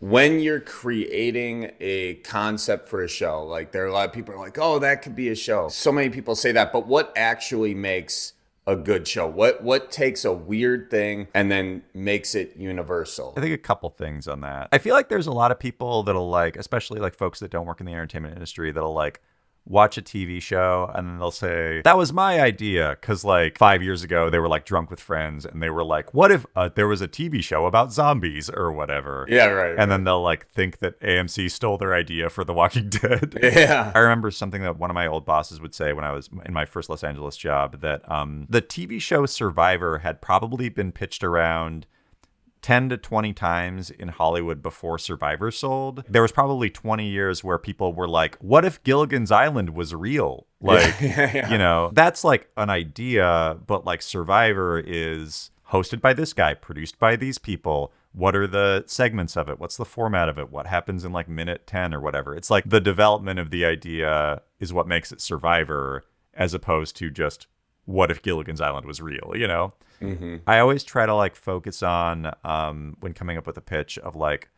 when you're creating a concept for a show, like there are a lot of people are like, oh, that could be a show. So many people say that, but what actually makes a good show? What takes a weird thing and then makes it universal? I think a couple things on that. I feel like there's a lot of people that'll like, especially like folks that don't work in the entertainment industry, that'll like watch a TV show and then they'll say, that was my idea. Cause like 5 years ago, they were like drunk with friends and they were like, what if there was a TV show about zombies or whatever? Yeah, right. And then they'll like think that AMC stole their idea for The Walking Dead. Yeah. I remember something that one of my old bosses would say when I was in my first Los Angeles job, that the TV show Survivor had probably been pitched around 10 to 20 times in Hollywood before Survivor sold. There was probably 20 years where people were like, what if Gilligan's Island was real? Like, you know, that's like an idea, but like Survivor is hosted by this guy, produced by these people. What are the segments of it? What's the format of it? What happens in like minute 10 or whatever? It's like the development of the idea is what makes it Survivor, as opposed to just what if Gilligan's Island was real, you know? Mm-hmm. I always try to like focus on when coming up with a pitch of like,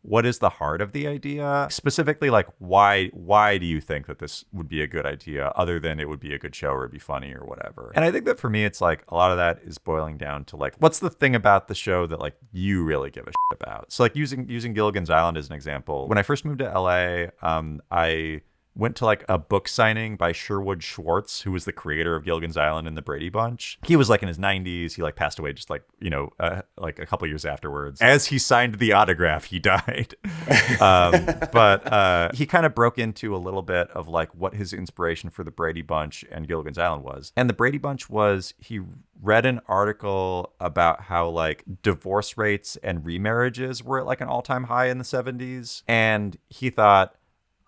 what is the heart of the idea? Specifically, like why do you think that this would be a good idea, other than it would be a good show or it'd be funny or whatever? And I think that for me, it's like a lot of that is boiling down to like, what's the thing about the show that like you really give a shit about? So like using Gilligan's Island as an example, when I first moved to LA, I went to like a book signing by Sherwood Schwartz, who was the creator of Gilligan's Island and the Brady Bunch. He was like in his 90s. He like passed away just like, you know, like a couple years afterwards. As he signed the autograph, he died. But he kind of broke into a little bit of like what his inspiration for the Brady Bunch and Gilligan's Island was. And the Brady Bunch was, he read an article about how like divorce rates and remarriages were at like an all-time high in the 70s. And he thought,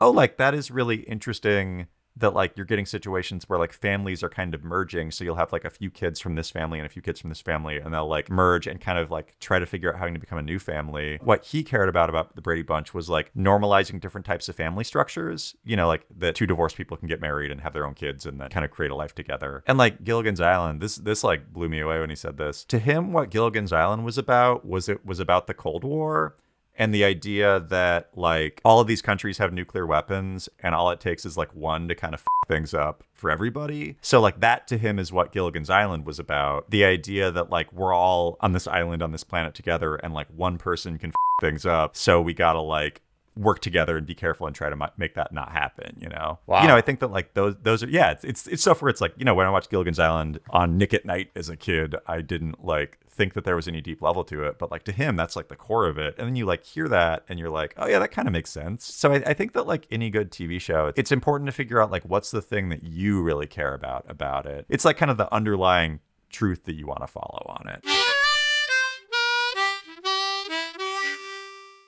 oh, like that is really interesting that like you're getting situations where like families are kind of merging. So you'll have like a few kids from this family and a few kids from this family, and they'll like merge and kind of like try to figure out how to become a new family. What he cared about the Brady Bunch was like normalizing different types of family structures, you know, like that two divorced people can get married and have their own kids and then kind of create a life together. And like Gilligan's Island, this like blew me away when he said this. To him, what Gilligan's Island was about was about the Cold War. And the idea that like all of these countries have nuclear weapons and all it takes is like one to kind of things up for everybody. So like that to him is what Gilligan's Island was about. The idea that like we're all on this island on this planet together and like one person can things up. So we gotta like work together and be careful and try to make that not happen, you know? Wow. You know, I think that like those are, yeah, it's stuff where it's like, you know, when I watched Gilligan's Island on Nick at Night as a kid, I didn't like think that there was any deep level to it, but like to him, that's like the core of it. And then you like hear that and you're like, oh yeah, that kind of makes sense. So I think that like any good TV show, it's important to figure out like what's the thing that you really care about it. It's like kind of the underlying truth that you want to follow on it.